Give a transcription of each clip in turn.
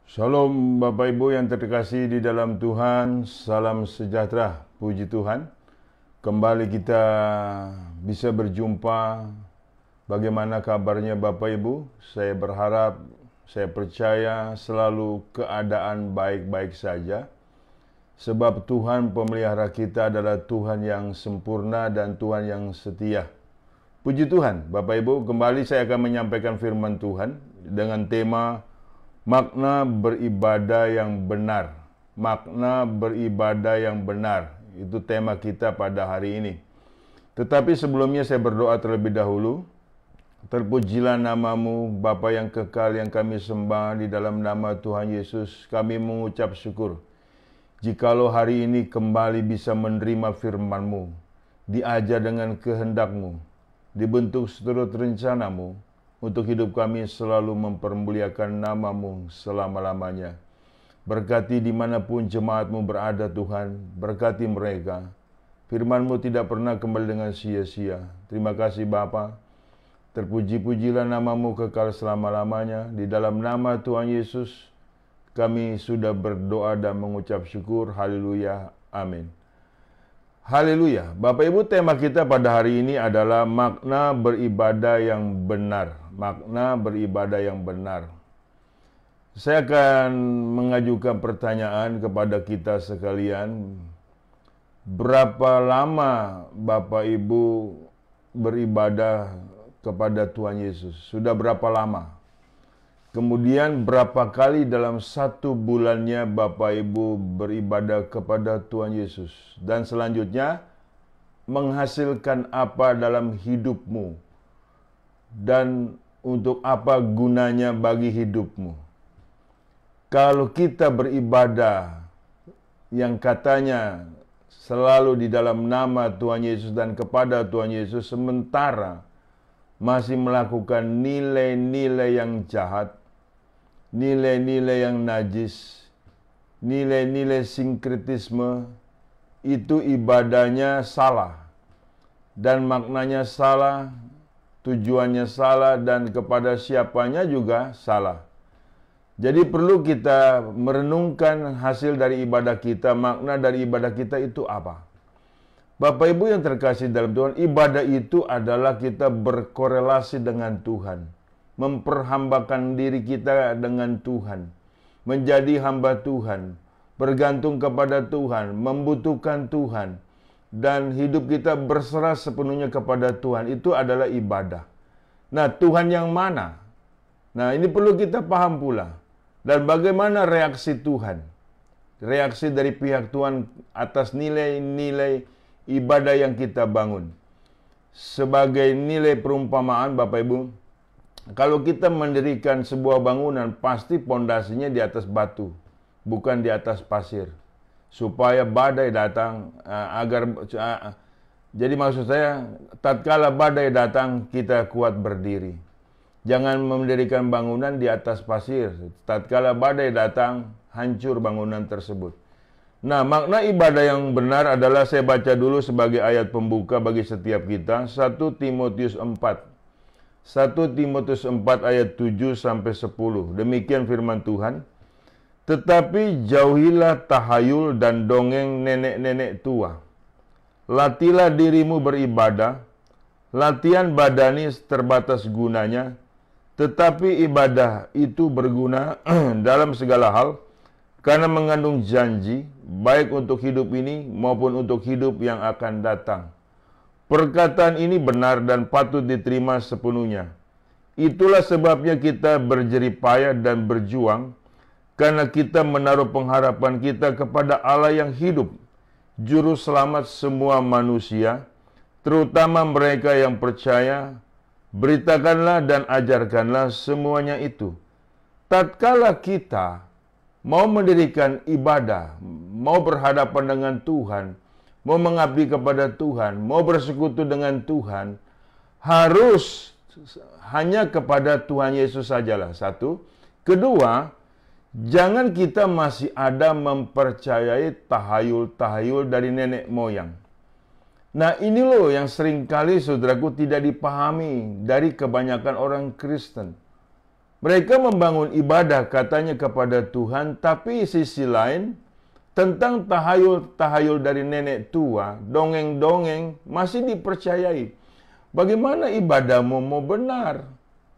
Shalom Bapak Ibu yang terkasih di dalam Tuhan, salam sejahtera, puji Tuhan. Kembali kita bisa berjumpa. Bagaimana kabarnya Bapak Ibu? Saya berharap, saya percaya selalu keadaan baik-baik saja. Sebab Tuhan pemelihara kita adalah Tuhan yang sempurna dan Tuhan yang setia. Puji Tuhan, Bapak Ibu, kembali saya akan menyampaikan firman Tuhan dengan tema makna beribadah yang benar. Makna beribadah yang benar. Itu tema kita pada hari ini. Tetapi sebelumnya saya berdoa terlebih dahulu. Terpujilah namamu, Bapa yang kekal yang kami sembah, di dalam nama Tuhan Yesus kami mengucap syukur. Jikalau hari ini kembali bisa menerima firman-Mu, diajar dengan kehendak-Mu, dibentuk seturut rencanamu, untuk hidup kami selalu mempermuliakan nama-Mu selama-lamanya. Berkati dimanapun jemaat-Mu berada Tuhan, berkati mereka. Firman-Mu tidak pernah kembali dengan sia-sia. Terima kasih Bapa. Terpuji-pujilah nama-Mu kekal selama-lamanya. Di dalam nama Tuhan Yesus, kami sudah berdoa dan mengucap syukur. Haleluya. Amin. Haleluya. Bapak Ibu, tema kita pada hari ini adalah makna beribadah yang benar. Makna beribadah yang benar. Saya akan mengajukan pertanyaan kepada kita sekalian. Berapa lama Bapak Ibu beribadah kepada Tuhan Yesus? Sudah berapa lama? Kemudian berapa kali dalam satu bulannya Bapak Ibu beribadah kepada Tuhan Yesus? Dan selanjutnya, menghasilkan apa dalam hidupmu? Dan untuk apa gunanya bagi hidupmu? Kalau kita beribadah yang katanya selalu di dalam nama Tuhan Yesus dan kepada Tuhan Yesus, sementara masih melakukan nilai-nilai yang jahat, nilai-nilai yang najis, nilai-nilai sinkretisme, itu ibadahnya salah. Dan maknanya salah, tujuannya salah, dan kepada siapanya juga salah. Jadi perlu kita merenungkan hasil dari ibadah kita, makna dari ibadah kita itu apa. Bapak Ibu yang terkasih dalam Tuhan, ibadah itu adalah kita berkorelasi dengan Tuhan. Memperhambakan diri kita dengan Tuhan, menjadi hamba Tuhan, bergantung kepada Tuhan, membutuhkan Tuhan, dan hidup kita berserah sepenuhnya kepada Tuhan. Itu adalah ibadah. Nah, Tuhan yang mana? Nah, ini perlu kita paham pula. Dan bagaimana reaksi Tuhan? Reaksi dari pihak Tuhan atas nilai-nilai ibadah yang kita bangun. Sebagai nilai perumpamaan, Bapak Ibu, kalau kita mendirikan sebuah bangunan, pasti pondasinya di atas batu, bukan di atas pasir. Supaya badai datang, jadi maksud saya, tatkala badai datang, kita kuat berdiri. Jangan mendirikan bangunan di atas pasir. Tatkala badai datang, hancur bangunan tersebut. Nah, makna ibadah yang benar adalah, saya baca dulu sebagai ayat pembuka bagi setiap kita, 1 Timotius 4. 1 Timotius 4 ayat 7 sampai 10. Demikian firman Tuhan. Tetapi jauhilah tahayul dan dongeng nenek-nenek tua. Latihlah dirimu beribadah. Latihan badani terbatas gunanya, tetapi ibadah itu berguna dalam segala hal, karena mengandung janji, baik untuk hidup ini maupun untuk hidup yang akan datang. Perkataan ini benar dan patut diterima sepenuhnya. Itulah sebabnya kita berjerih payah dan berjuang, karena kita menaruh pengharapan kita kepada Allah yang hidup, Juru Selamat semua manusia, terutama mereka yang percaya. Beritakanlah dan ajarkanlah semuanya itu. Tatkala kita mau mendirikan ibadah, mau berhadapan dengan Tuhan, mau mengabdi kepada Tuhan, mau bersekutu dengan Tuhan, harus hanya kepada Tuhan Yesus sajalah. Satu. Kedua, jangan kita masih ada mempercayai tahayul-tahayul dari nenek moyang. Nah, ini loh yang seringkali saudaraku tidak dipahami dari kebanyakan orang Kristen. Mereka membangun ibadah katanya kepada Tuhan, tapi sisi lain tentang tahayul-tahayul dari nenek tua, dongeng-dongeng masih dipercayai. Bagaimana ibadahmu mau benar?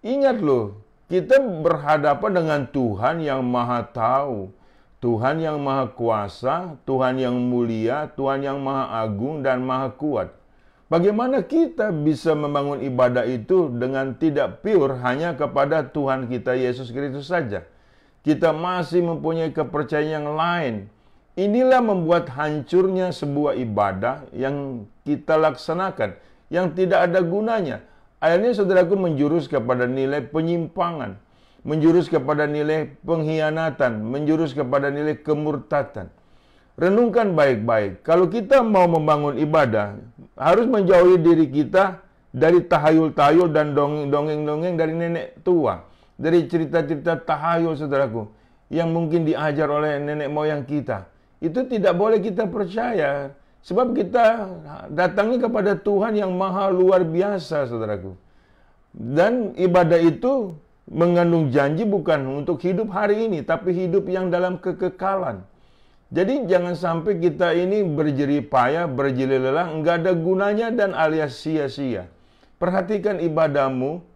Ingat loh, kita berhadapan dengan Tuhan yang Maha Tahu, Tuhan yang Maha Kuasa, Tuhan yang mulia, Tuhan yang Maha Agung dan Maha Kuat. Bagaimana kita bisa membangun ibadah itu dengan tidak pure hanya kepada Tuhan kita Yesus Kristus saja? Kita masih mempunyai kepercayaan yang lain. Inilah membuat hancurnya sebuah ibadah yang kita laksanakan, yang tidak ada gunanya. Akhirnya saudaraku menjurus kepada nilai penyimpangan, menjurus kepada nilai pengkhianatan, menjurus kepada nilai kemurtatan. Renungkan baik-baik. Kalau kita mau membangun ibadah, harus menjauhi diri kita dari tahayul-tahayul dan dongeng-dongeng dari nenek tua. Dari cerita-cerita tahayul, saudaraku, yang mungkin diajar oleh nenek moyang kita. Itu tidak boleh kita percaya. Sebab kita datangnya kepada Tuhan yang maha luar biasa, saudaraku. Dan ibadah itu mengandung janji bukan untuk hidup hari ini, tapi hidup yang dalam kekekalan. Jadi jangan sampai kita ini berjerih payah, berjeli lelah, enggak ada gunanya dan alias sia-sia. Perhatikan ibadahmu,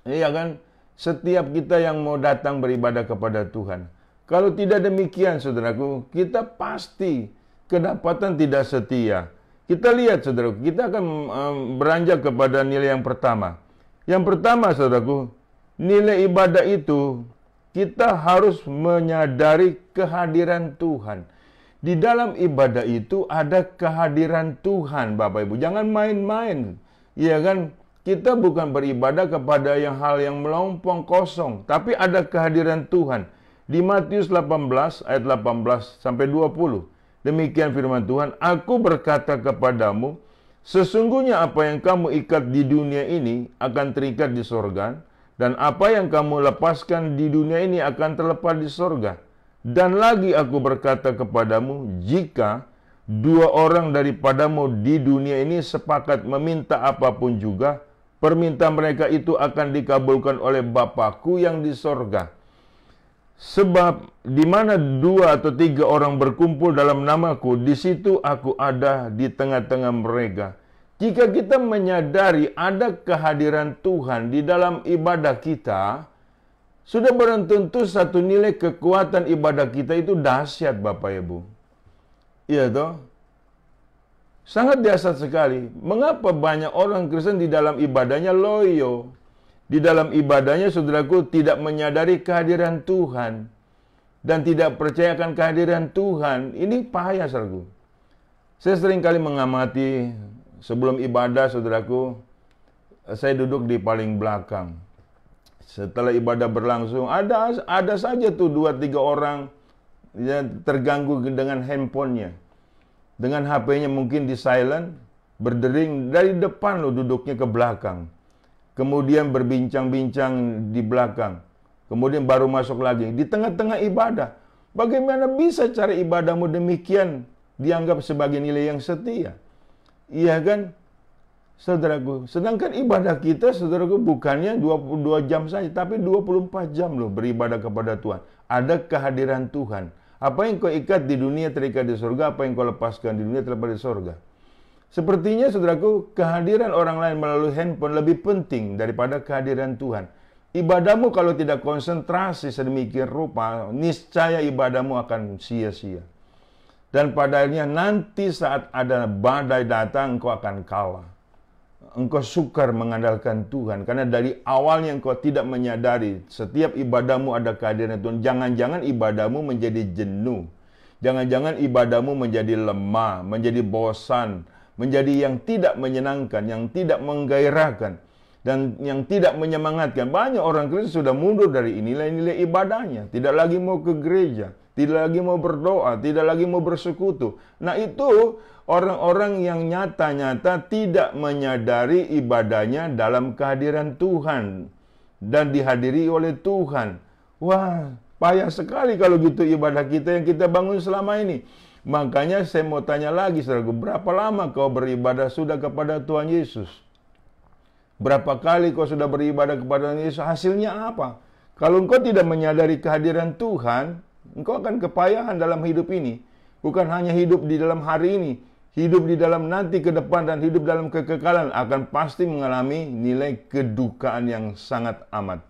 ya kan? Setiap kita yang mau datang beribadah kepada Tuhan. Kalau tidak demikian, saudaraku, kita pasti kedapatan tidak setia. Kita lihat, saudaraku, kita akan beranjak kepada nilai yang pertama. Yang pertama, saudaraku, nilai ibadah itu kita harus menyadari kehadiran Tuhan. Di dalam ibadah itu ada kehadiran Tuhan, Bapak Ibu. Jangan main-main. Ya kan? Kita bukan beribadah kepada hal yang melompong kosong, tapi ada kehadiran Tuhan. Di Matius 18 ayat 18 sampai 20. Demikian firman Tuhan, "Aku berkata kepadamu, sesungguhnya apa yang kamu ikat di dunia ini akan terikat di sorga, dan apa yang kamu lepaskan di dunia ini akan terlepas di sorga. Dan lagi aku berkata kepadamu, jika dua orang daripadamu di dunia ini sepakat meminta apapun juga, permintaan mereka itu akan dikabulkan oleh Bapakku yang di sorga. Sebab di mana 2 atau 3 orang berkumpul dalam namaku, di situ aku ada di tengah-tengah mereka." Jika kita menyadari ada kehadiran Tuhan di dalam ibadah kita, sudah barang tentu satu nilai kekuatan ibadah kita itu dahsyat, Bapak Ibu. Iya toh? Sangat dahsyat sekali. Mengapa banyak orang Kristen di dalam ibadahnya loyo? Di dalam ibadahnya, saudaraku, tidak menyadari kehadiran Tuhan dan tidak percayakan kehadiran Tuhan. Ini bahaya, saudaraku. Saya sering kali mengamati sebelum ibadah, saudaraku, saya duduk di paling belakang. Setelah ibadah berlangsung, ada saja tuh 2-3 orang yang terganggu dengan handphonenya. Dengan HP-nya mungkin di silent, berdering dari depan loh duduknya ke belakang. Kemudian berbincang-bincang di belakang. Kemudian baru masuk lagi. Di tengah-tengah ibadah. Bagaimana bisa cara ibadahmu demikian dianggap sebagai nilai yang setia? Iya kan, saudaraku. Sedangkan ibadah kita, saudaraku, bukannya 22 jam saja, tapi 24 jam loh beribadah kepada Tuhan. Ada kehadiran Tuhan. Apa yang kau ikat di dunia terikat di surga, apa yang kau lepaskan di dunia terlepas di surga. Sepertinya, saudaraku, kehadiran orang lain melalui handphone lebih penting daripada kehadiran Tuhan. Ibadahmu kalau tidak konsentrasi sedemikian rupa, niscaya ibadahmu akan sia-sia. Dan pada akhirnya nanti saat ada badai datang, engkau akan kalah. Engkau sukar mengandalkan Tuhan. Karena dari awalnya engkau tidak menyadari setiap ibadahmu ada kehadiran Tuhan. Jangan-jangan ibadahmu menjadi jenuh. Jangan-jangan ibadahmu menjadi lemah, menjadi bosan, menjadi yang tidak menyenangkan, yang tidak menggairahkan, dan yang tidak menyemangatkan. Banyak orang Kristen sudah mundur dari nilai-nilai ibadahnya. Tidak lagi mau ke gereja. Tidak lagi mau berdoa, tidak lagi mau bersekutu. Nah, itu orang-orang yang nyata-nyata tidak menyadari ibadahnya dalam kehadiran Tuhan dan dihadiri oleh Tuhan. Wah, payah sekali kalau gitu ibadah kita yang kita bangun selama ini. Makanya saya mau tanya lagi, saudaraku, berapa lama kau beribadah sudah kepada Tuhan Yesus? Berapa kali kau sudah beribadah kepada Tuhan Yesus? Hasilnya apa? Kalau engkau tidak menyadari kehadiran Tuhan, engkau akan kepayahan dalam hidup ini. Bukan hanya hidup di dalam hari ini, hidup di dalam nanti ke depan dan hidup dalam kekekalan akan pasti mengalami nilai kedukaan yang sangat amat.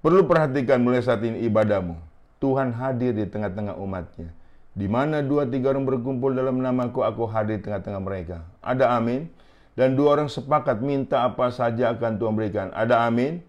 Perlu perhatikan mulai saat ini ibadahmu. Tuhan hadir di tengah-tengah umatnya. Di mana 2-3 orang berkumpul dalam namaku, aku hadir di tengah-tengah mereka. Ada amin? Dan 2 orang sepakat minta apa saja akan Tuhan berikan. Ada amin?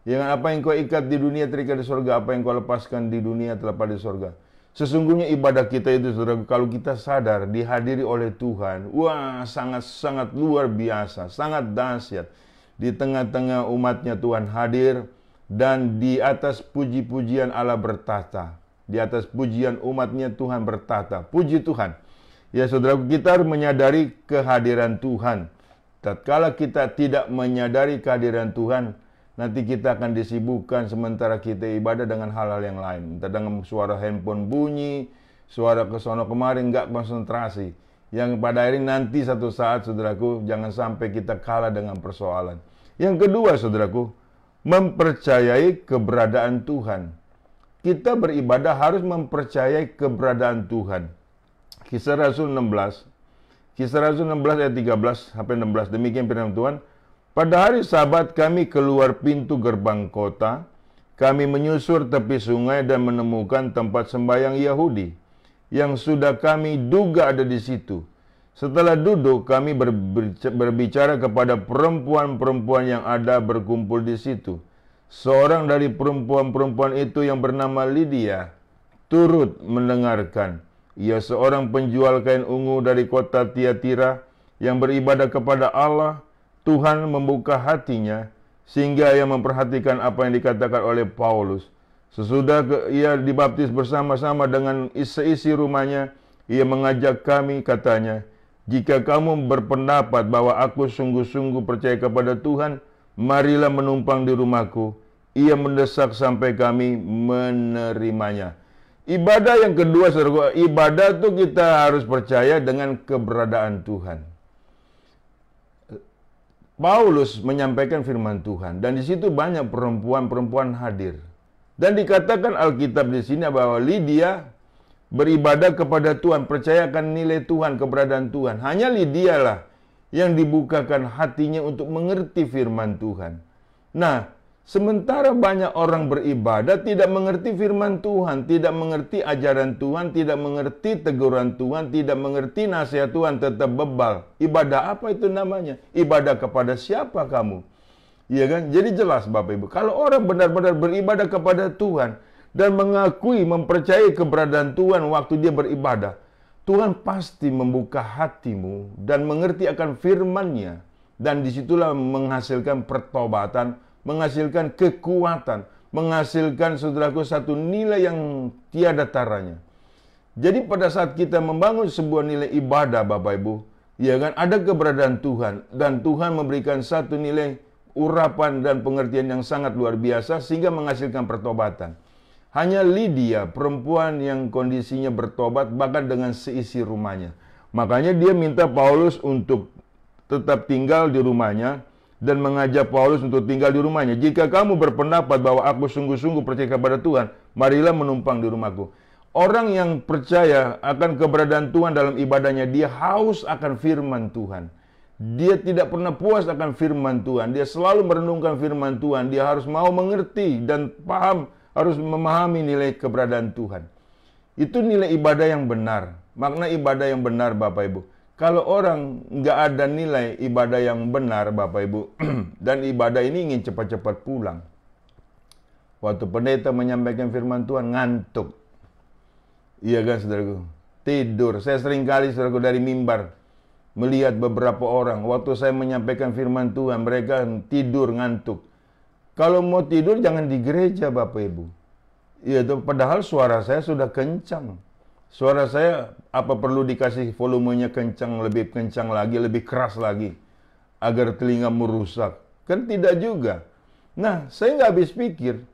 Dengan apa yang kau ikat di dunia terikat di surga, apa yang kau lepaskan di dunia terlepas di surga. Sesungguhnya ibadah kita itu, saudara, kalau kita sadar dihadiri oleh Tuhan, wah, sangat-sangat luar biasa, sangat dahsyat. Di tengah-tengah umatnya Tuhan hadir, dan di atas puji-pujian Allah bertata. Di atas pujian umatnya Tuhan bertata. Puji Tuhan. Ya saudara, kita harus menyadari kehadiran Tuhan. Tatkala kita tidak menyadari kehadiran Tuhan, nanti kita akan disibukkan sementara kita ibadah dengan hal-hal yang lain. Entah dengan suara handphone bunyi, suara kesono kemarin nggak konsentrasi. Yang pada akhirnya nanti satu saat, saudaraku, jangan sampai kita kalah dengan persoalan. Yang kedua, saudaraku, mempercayai keberadaan Tuhan. Kita beribadah harus mempercayai keberadaan Tuhan. Kisah Rasul 16. Kisah Rasul 16 ayat 13 sampai 16. Demikian firman Tuhan. Pada hari Sabat kami keluar pintu gerbang kota. Kami menyusur tepi sungai dan menemukan tempat sembahyang Yahudi yang sudah kami duga ada di situ. Setelah duduk, kami berbicara kepada perempuan-perempuan yang ada berkumpul di situ. Seorang dari perempuan-perempuan itu yang bernama Lydia turut mendengarkan. Ia seorang penjual kain ungu dari kota Tiatira yang beribadah kepada Allah. Tuhan membuka hatinya sehingga ia memperhatikan apa yang dikatakan oleh Paulus. Sesudah ia dibaptis bersama-sama dengan seisi rumahnya, ia mengajak kami, katanya, jika kamu berpendapat bahwa aku sungguh-sungguh percaya kepada Tuhan, marilah menumpang di rumahku. Ia mendesak sampai kami menerimanya. Ibadah yang kedua, saudara, ibadah itu kita harus percaya dengan keberadaan Tuhan. Paulus menyampaikan firman Tuhan dan di situ banyak perempuan-perempuan hadir. Dan dikatakan Alkitab di sini bahwa Lydia beribadah kepada Tuhan, percayakan nilai Tuhan, keberadaan Tuhan. Hanya Lydia lah yang dibukakan hatinya untuk mengerti firman Tuhan. Nah, sementara banyak orang beribadah tidak mengerti firman Tuhan, tidak mengerti ajaran Tuhan, tidak mengerti teguran Tuhan, tidak mengerti nasihat Tuhan, tetap bebal. Ibadah apa itu namanya? Ibadah kepada siapa kamu? Iya kan? Jadi jelas Bapak Ibu, kalau orang benar-benar beribadah kepada Tuhan dan mengakui, mempercayai keberadaan Tuhan waktu dia beribadah, Tuhan pasti membuka hatimu dan mengerti akan firman-Nya, dan disitulah menghasilkan pertobatan, menghasilkan kekuatan, menghasilkan, saudaraku, satu nilai yang tiada taranya. Jadi pada saat kita membangun sebuah nilai ibadah, Bapak Ibu, ya kan, ada keberadaan Tuhan, dan Tuhan memberikan satu nilai urapan dan pengertian yang sangat luar biasa sehingga menghasilkan pertobatan. Hanya Lydia, perempuan yang kondisinya bertobat bahkan dengan seisi rumahnya. Makanya dia minta Paulus untuk tetap tinggal di rumahnya dan mengajak Paulus untuk tinggal di rumahnya. Jika kamu berpendapat bahwa aku sungguh-sungguh percaya kepada Tuhan, marilah menumpang di rumahku. Orang yang percaya akan keberadaan Tuhan dalam ibadahnya, dia haus akan firman Tuhan. Dia tidak pernah puas akan firman Tuhan. Dia selalu merenungkan firman Tuhan. Dia harus mau mengerti dan paham, harus memahami nilai keberadaan Tuhan. Itu nilai ibadah yang benar. Makna ibadah yang benar, Bapak Ibu. Kalau orang nggak ada nilai ibadah yang benar, Bapak Ibu, dan ibadah ini ingin cepat-cepat pulang. Waktu pendeta menyampaikan firman Tuhan, ngantuk. Iya kan, saudaraku? Tidur. Saya sering kali, saudaraku, dari mimbar melihat beberapa orang. Waktu saya menyampaikan firman Tuhan, mereka tidur, ngantuk. Kalau mau tidur, jangan di gereja, Bapak Ibu. Iya, padahal suara saya sudah kencang. Suara saya apa perlu dikasih volumenya kencang, lebih kencang lagi, lebih keras lagi, agar telinga merusak? Kan tidak juga. Nah, saya nggak habis pikir,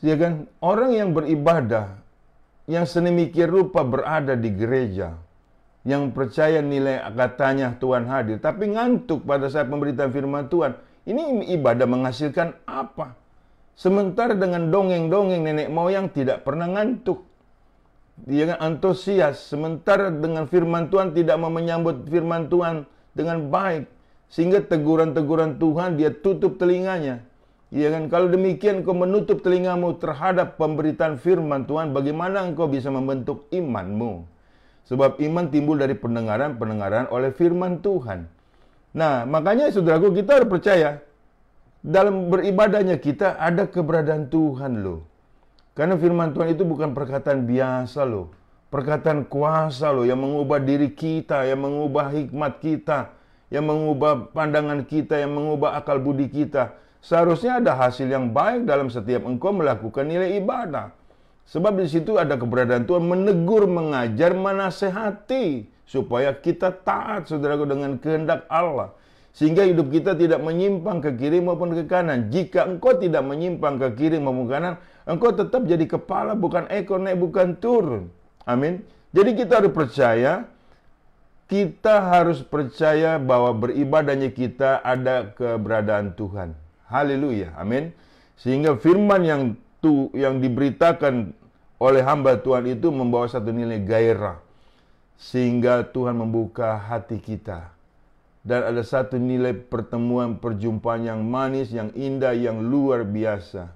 ya kan, orang yang beribadah, yang sedemikian rupa berada di gereja, yang percaya nilai katanya Tuhan hadir, tapi ngantuk pada saat pemberitaan firman Tuhan, ini ibadah menghasilkan apa? Sementara dengan dongeng-dongeng nenek moyang tidak pernah ngantuk. Dia antusias. Sementara dengan firman Tuhan tidak mau menyambut firman Tuhan dengan baik. Sehingga teguran-teguran Tuhan dia tutup telinganya. Ya kan? Kalau demikian kau menutup telingamu terhadap pemberitaan firman Tuhan, bagaimana engkau bisa membentuk imanmu? Sebab iman timbul dari pendengaran oleh firman Tuhan. Nah, makanya saudaraku, kita harus percaya dalam beribadahnya kita ada keberadaan Tuhan loh. Karena firman Tuhan itu bukan perkataan biasa loh. Perkataan kuasa loh, yang mengubah diri kita, yang mengubah hikmat kita, yang mengubah pandangan kita, yang mengubah akal budi kita. Seharusnya ada hasil yang baik dalam setiap engkau melakukan nilai ibadah. Sebab di situ ada keberadaan Tuhan menegur, mengajar, menasehati supaya kita taat, saudaraku, dengan kehendak Allah. Sehingga hidup kita tidak menyimpang ke kiri maupun ke kanan. Jika engkau tidak menyimpang ke kiri maupun ke kanan, engkau tetap jadi kepala, bukan ekor, naik bukan turun. Amin. Jadi kita harus percaya bahwa beribadahnya kita ada keberadaan Tuhan. Haleluya. Amin. Sehingga firman yang diberitakan oleh hamba Tuhan itu membawa satu nilai gairah. Sehingga Tuhan membuka hati kita. Dan ada satu nilai perjumpaan yang manis, yang indah, yang luar biasa.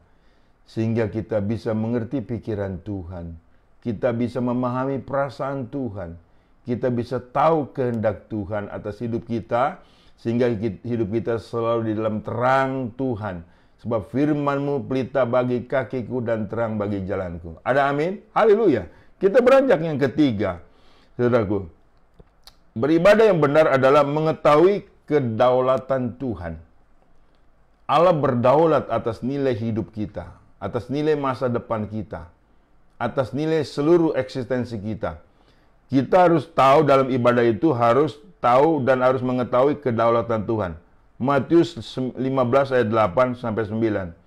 Sehingga kita bisa mengerti pikiran Tuhan. Kita bisa memahami perasaan Tuhan. Kita bisa tahu kehendak Tuhan atas hidup kita. Sehingga hidup kita selalu di dalam terang Tuhan. Sebab firman-Mu pelita bagi kakiku dan terang bagi jalanku. Ada amin? Haleluya. Kita beranjak yang ketiga. Saudaraku, beribadah yang benar adalah mengetahui kedaulatan Tuhan. Allah berdaulat atas nilai hidup kita, atas nilai masa depan kita, atas nilai seluruh eksistensi kita. Kita harus tahu dalam ibadah itu, harus tahu dan harus mengetahui kedaulatan Tuhan. Matius 15 ayat 8 sampai 9.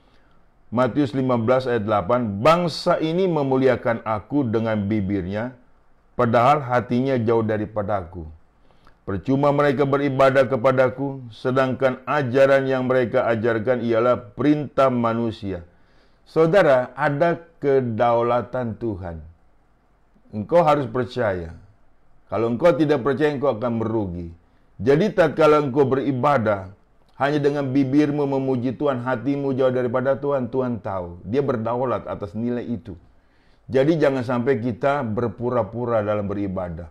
Matius 15 ayat 8, bangsa ini memuliakan aku dengan bibirnya, padahal hatinya jauh daripadaku. Percuma mereka beribadah kepadaku, sedangkan ajaran yang mereka ajarkan ialah perintah manusia. Saudara, ada kedaulatan Tuhan. Engkau harus percaya. Kalau engkau tidak percaya, engkau akan merugi. Jadi tatkala engkau beribadah, hanya dengan bibirmu memuji Tuhan, hatimu jauh daripada Tuhan, Tuhan tahu. Dia berdaulat atas nilai itu. Jadi jangan sampai kita berpura-pura dalam beribadah.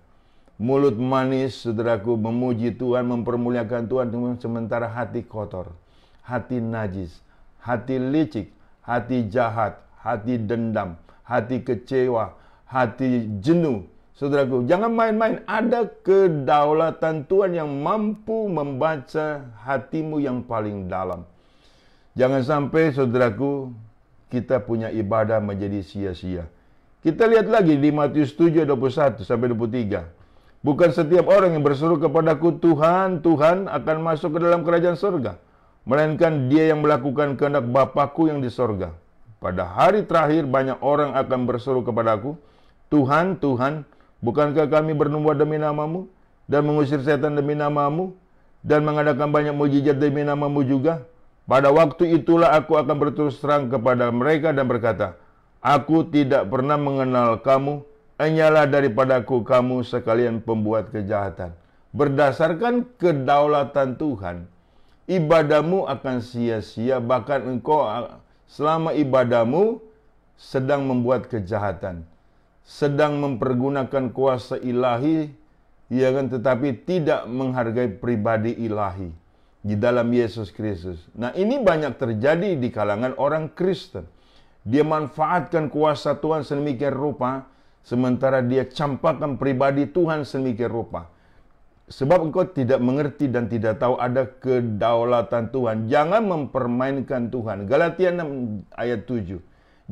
Mulut manis, saudaraku, memuji Tuhan, mempermuliakan Tuhan, sementara hati kotor, hati najis, hati licik, hati jahat, hati dendam, hati kecewa, hati jenuh. Saudaraku, jangan main-main. Ada kedaulatan Tuhan yang mampu membaca hatimu yang paling dalam. Jangan sampai, saudaraku, kita punya ibadah menjadi sia-sia. Kita lihat lagi di Matius 7, 21 sampai 23. Bukan setiap orang yang berseru kepadaku, Tuhan, Tuhan, akan masuk ke dalam kerajaan surga, melainkan dia yang melakukan kehendak Bapa-Ku yang di surga. Pada hari terakhir banyak orang akan berseru kepadaku, Tuhan, Tuhan, bukankah kami bernubuat demi nama-Mu, dan mengusir setan demi nama-Mu, dan mengadakan banyak mujizat demi nama-Mu juga? Pada waktu itulah aku akan berterus terang kepada mereka dan berkata, aku tidak pernah mengenal kamu, hanyalah daripadaku kamu sekalian pembuat kejahatan. Berdasarkan kedaulatan Tuhan, ibadahmu akan sia-sia, bahkan engkau selama ibadahmu sedang membuat kejahatan, sedang mempergunakan kuasa ilahi, ya kan, tetapi tidak menghargai pribadi ilahi di dalam Yesus Kristus. Nah, ini banyak terjadi di kalangan orang Kristen. Dia manfaatkan kuasa Tuhan sedemikian rupa, sementara dia campakkan pribadi Tuhan sedemikian rupa. Sebab engkau tidak mengerti dan tidak tahu ada kedaulatan Tuhan. Jangan mempermainkan Tuhan. Galatia 6 ayat 7.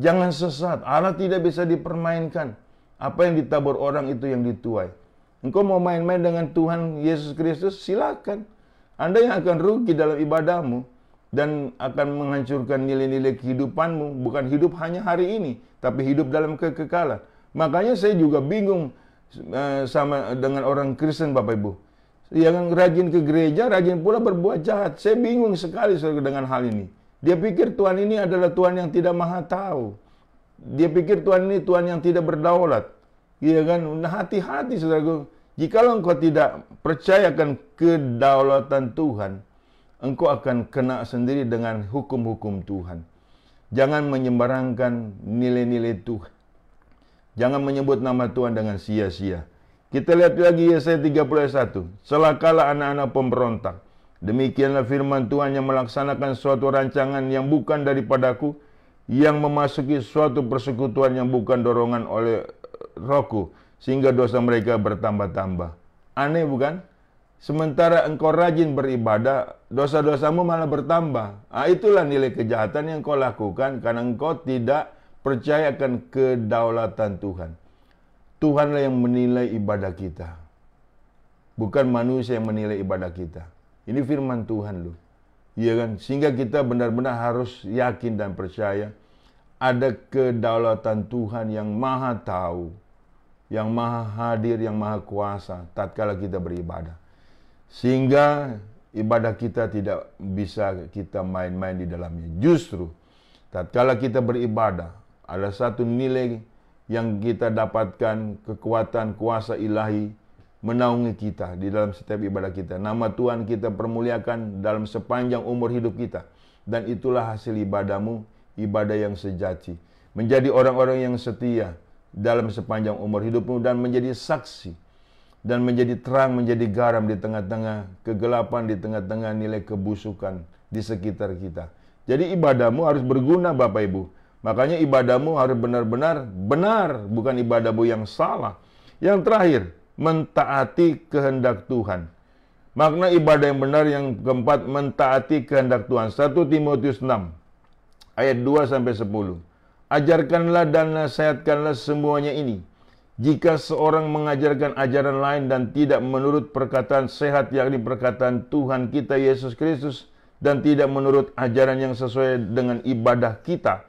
Jangan sesat. Allah tidak bisa dipermainkan. Apa yang ditabur orang itu yang dituai. Engkau mau main-main dengan Tuhan Yesus Kristus? Silakan. Anda yang akan rugi dalam ibadahmu dan akan menghancurkan nilai-nilai kehidupanmu. Bukan hidup hanya hari ini, tapi hidup dalam kekekalan. Makanya saya juga bingung sama dengan orang Kristen, Bapak Ibu. Yang rajin ke gereja, rajin pula berbuat jahat. Saya bingung sekali dengan hal ini. Dia pikir Tuhan ini adalah Tuhan yang tidak maha tahu. Dia pikir Tuhan ini Tuhan yang tidak berdaulat. Iya kan? Nah, hati-hati saudaraku. Jikalau engkau tidak percayakan kedaulatan Tuhan, engkau akan kena sendiri dengan hukum-hukum Tuhan. Jangan menyembarangkan nilai-nilai Tuhan. Jangan menyebut nama Tuhan dengan sia-sia. Kita lihat lagi Yesaya 30:1. Celakalah anak-anak pemberontak. Demikianlah firman Tuhan yang melaksanakan suatu rancangan yang bukan daripadaku, yang memasuki suatu persekutuan yang bukan dorongan oleh rohku, sehingga dosa mereka bertambah-tambah. Aneh bukan? Sementara engkau rajin beribadah, dosa-dosamu malah bertambah. Itulah nilai kejahatan yang kau lakukan karena engkau tidak percayakan kedaulatan Tuhan. Tuhanlah yang menilai ibadah kita. Bukan manusia yang menilai ibadah kita. Ini firman Tuhan loh. Iya kan? Sehingga kita benar-benar harus yakin dan percaya ada kedaulatan Tuhan yang maha tahu, yang maha hadir, yang maha kuasa tatkala kita beribadah. Sehingga ibadah kita tidak bisa kita main-main di dalamnya. Justru tatkala kita beribadah, ada satu nilai yang kita dapatkan, kekuatan kuasa ilahi menaungi kita di dalam setiap ibadah kita. Nama Tuhan kita permuliakan dalam sepanjang umur hidup kita. Dan itulah hasil ibadahmu, ibadah yang sejati. Menjadi orang-orang yang setia dalam sepanjang umur hidupmu dan menjadi saksi. Dan menjadi terang, menjadi garam di tengah-tengah kegelapan, di tengah-tengah nilai kebusukan di sekitar kita. Jadi ibadahmu harus berguna Bapak Ibu. Makanya ibadahmu harus benar-benar benar, bukan ibadahmu yang salah. Yang terakhir, mentaati kehendak Tuhan. Makna ibadah yang benar yang keempat, mentaati kehendak Tuhan. 1 Timotius 6 ayat 2-10. Ajarkanlah dan nasihatkanlah semuanya ini. Jika seorang mengajarkan ajaran lain dan tidak menurut perkataan sehat, yakni perkataan Tuhan kita Yesus Kristus, dan tidak menurut ajaran yang sesuai dengan ibadah kita,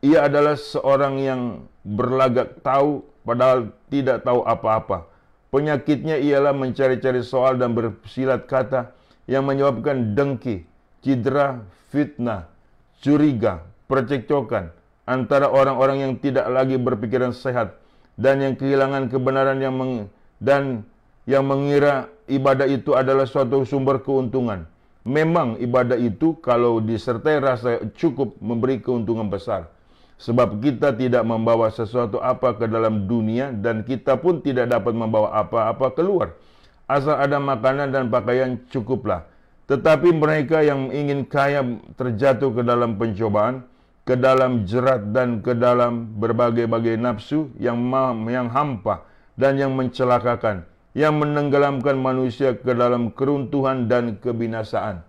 ia adalah seorang yang berlagak tahu padahal tidak tahu apa-apa. Penyakitnya ialah mencari-cari soal dan bersilat kata yang menyebabkan dengki, cedera, fitnah, curiga, percekcokan antara orang-orang yang tidak lagi berpikiran sehat dan yang kehilangan kebenaran dan yang mengira ibadah itu adalah suatu sumber keuntungan. Memang ibadah itu kalau disertai rasa cukup memberi keuntungan besar. Sebab kita tidak membawa sesuatu apa ke dalam dunia dan kita pun tidak dapat membawa apa-apa keluar. Asal ada makanan dan pakaian cukuplah. Tetapi mereka yang ingin kaya terjatuh ke dalam pencobaan, ke dalam jerat dan ke dalam berbagai-bagai nafsu yang hampa dan yang mencelakakan, yang menenggelamkan manusia ke dalam keruntuhan dan kebinasaan.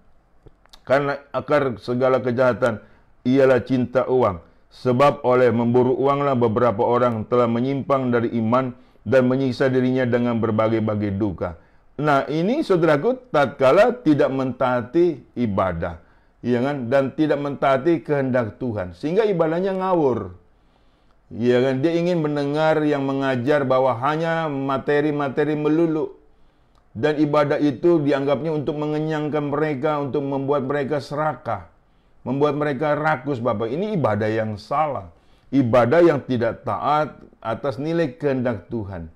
Karena akar segala kejahatan ialah cinta uang. Sebab oleh memburu uanglah beberapa orang telah menyimpang dari iman dan menyiksa dirinya dengan berbagai-bagai duka. Nah ini saudaraku, tatkala tidak mentaati ibadah, ya kan? Dan tidak mentaati kehendak Tuhan, sehingga ibadahnya ngawur. Ya kan? Dia ingin mendengar yang mengajar bahwa hanya materi-materi melulu. Dan ibadah itu dianggapnya untuk mengenyangkan mereka, untuk membuat mereka serakah. Membuat mereka rakus Bapak. Ini ibadah yang salah. Ibadah yang tidak taat atas nilai kehendak Tuhan.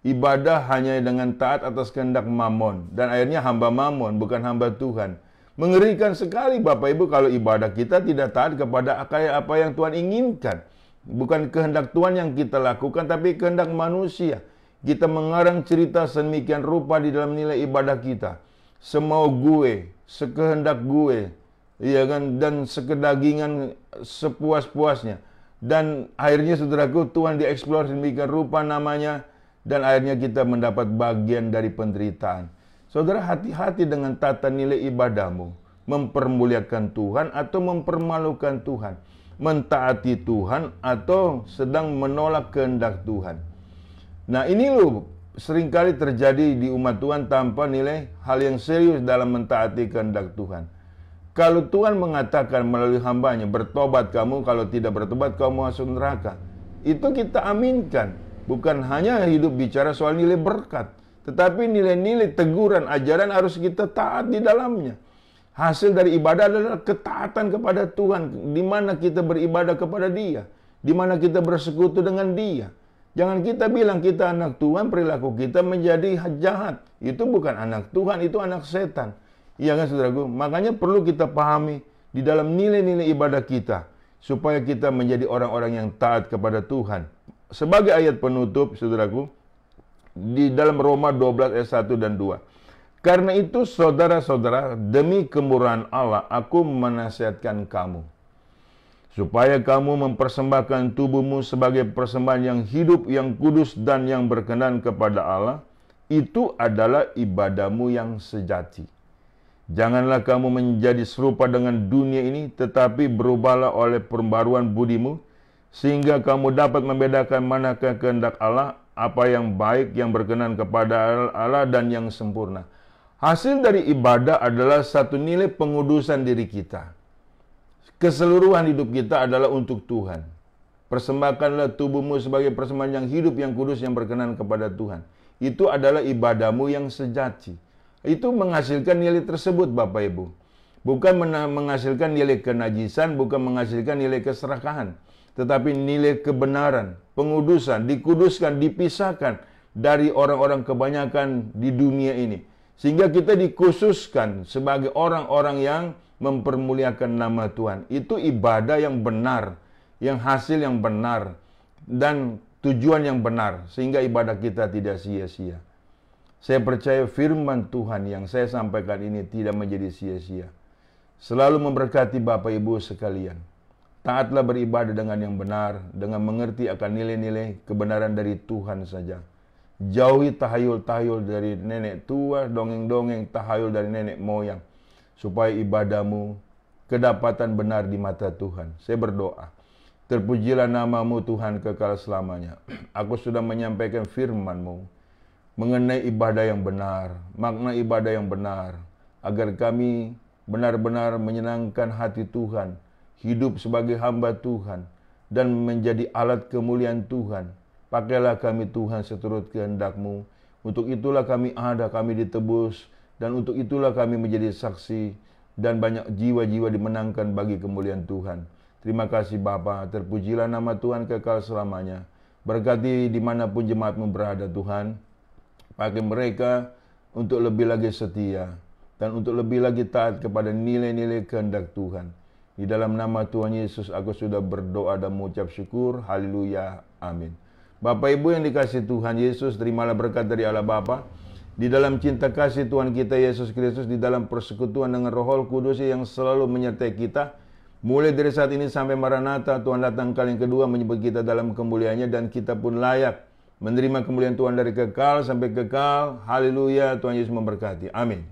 Ibadah hanya dengan taat atas kehendak mamon. Dan akhirnya hamba mamon, bukan hamba Tuhan. Mengerikan sekali Bapak Ibu kalau ibadah kita tidak taat kepada apa yang Tuhan inginkan. Bukan kehendak Tuhan yang kita lakukan, tapi kehendak manusia. Kita mengarang cerita sedemikian rupa di dalam nilai ibadah kita. Semau gue, sekehendak gue. Iya kan, dan sekedagingan sepuas-puasnya. Dan akhirnya saudaraku, Tuhan dieksplor sedemikian rupa namanya, dan akhirnya kita mendapat bagian dari penderitaan. Saudara, hati-hati dengan tata nilai ibadahmu. Mempermuliakan Tuhan atau mempermalukan Tuhan. Mentaati Tuhan atau sedang menolak kehendak Tuhan. Nah ini loh seringkali terjadi di umat Tuhan tanpa nilai hal yang serius dalam mentaati kehendak Tuhan. Kalau Tuhan mengatakan melalui hambanya, bertobat kamu, kalau tidak bertobat kamu masuk neraka. Itu kita aminkan. Bukan hanya hidup bicara soal nilai berkat, tetapi nilai-nilai teguran, ajaran harus kita taat di dalamnya. Hasil dari ibadah adalah ketaatan kepada Tuhan, di mana kita beribadah kepada Dia, di mana kita bersekutu dengan Dia. Jangan kita bilang kita anak Tuhan, perilaku kita menjadi jahat. Itu bukan anak Tuhan, itu anak setan. Iya kan saudaraku? Makanya perlu kita pahami di dalam nilai-nilai ibadah kita, supaya kita menjadi orang-orang yang taat kepada Tuhan. Sebagai ayat penutup, saudaraku, di dalam Roma 12 ayat 1 dan 2. Karena itu, saudara-saudara, demi kemurahan Allah, aku menasihatkan kamu, supaya kamu mempersembahkan tubuhmu sebagai persembahan yang hidup, yang kudus, dan yang berkenan kepada Allah. Itu adalah ibadahmu yang sejati. Janganlah kamu menjadi serupa dengan dunia ini, tetapi berubahlah oleh pembaruan budimu, sehingga kamu dapat membedakan manakah kehendak Allah, apa yang baik, yang berkenan kepada Allah, dan yang sempurna. Hasil dari ibadah adalah satu nilai pengudusan diri kita. Keseluruhan hidup kita adalah untuk Tuhan. Persembahkanlah tubuhmu sebagai persembahan yang hidup, yang kudus, yang berkenan kepada Tuhan. Itu adalah ibadahmu yang sejati. Itu menghasilkan nilai tersebut, Bapak Ibu. Bukan menghasilkan nilai kenajisan, bukan menghasilkan nilai keserakahan, tetapi nilai kebenaran, pengudusan, dikuduskan, dipisahkan dari orang-orang kebanyakan di dunia ini. Sehingga kita dikhususkan sebagai orang-orang yang mempermuliakan nama Tuhan. Itu ibadah yang benar, yang hasil yang benar, dan tujuan yang benar, sehingga ibadah kita tidak sia-sia. Saya percaya firman Tuhan yang saya sampaikan ini tidak menjadi sia-sia. Selalu memberkati Bapak Ibu sekalian. Taatlah beribadah dengan yang benar, dengan mengerti akan nilai-nilai kebenaran dari Tuhan saja. Jauhi tahayul-tahayul dari nenek tua, dongeng-dongeng tahayul dari nenek moyang, supaya ibadahmu kedapatan benar di mata Tuhan. Saya berdoa, terpujilah namamu Tuhan kekal selamanya. Aku sudah menyampaikan firman-Mu mengenai ibadah yang benar, makna ibadah yang benar, agar kami benar-benar menyenangkan hati Tuhan, hidup sebagai hamba Tuhan, dan menjadi alat kemuliaan Tuhan. Pakailah kami Tuhan seturut kehendak-Mu. Untuk itulah kami ada, kami ditebus, dan untuk itulah kami menjadi saksi, dan banyak jiwa-jiwa dimenangkan bagi kemuliaan Tuhan. Terima kasih Bapa, terpujilah nama Tuhan kekal selamanya. Berkati dimanapun jemaat-Mu berada Tuhan. Pakai mereka untuk lebih lagi setia, dan untuk lebih lagi taat kepada nilai-nilai kehendak Tuhan. Di dalam nama Tuhan Yesus aku sudah berdoa dan mengucap syukur. Haleluya. Amin. Bapak Ibu yang dikasihi Tuhan Yesus, terimalah berkat dari Allah Bapa, di dalam cinta kasih Tuhan kita Yesus Kristus, di dalam persekutuan dengan Roh Kudus yang selalu menyertai kita, mulai dari saat ini sampai Maranatha, Tuhan datang kali yang kedua menyebut kita dalam kemuliaannya, dan kita pun layak menerima kemuliaan Tuhan dari kekal sampai kekal. Haleluya. Tuhan Yesus memberkati. Amin.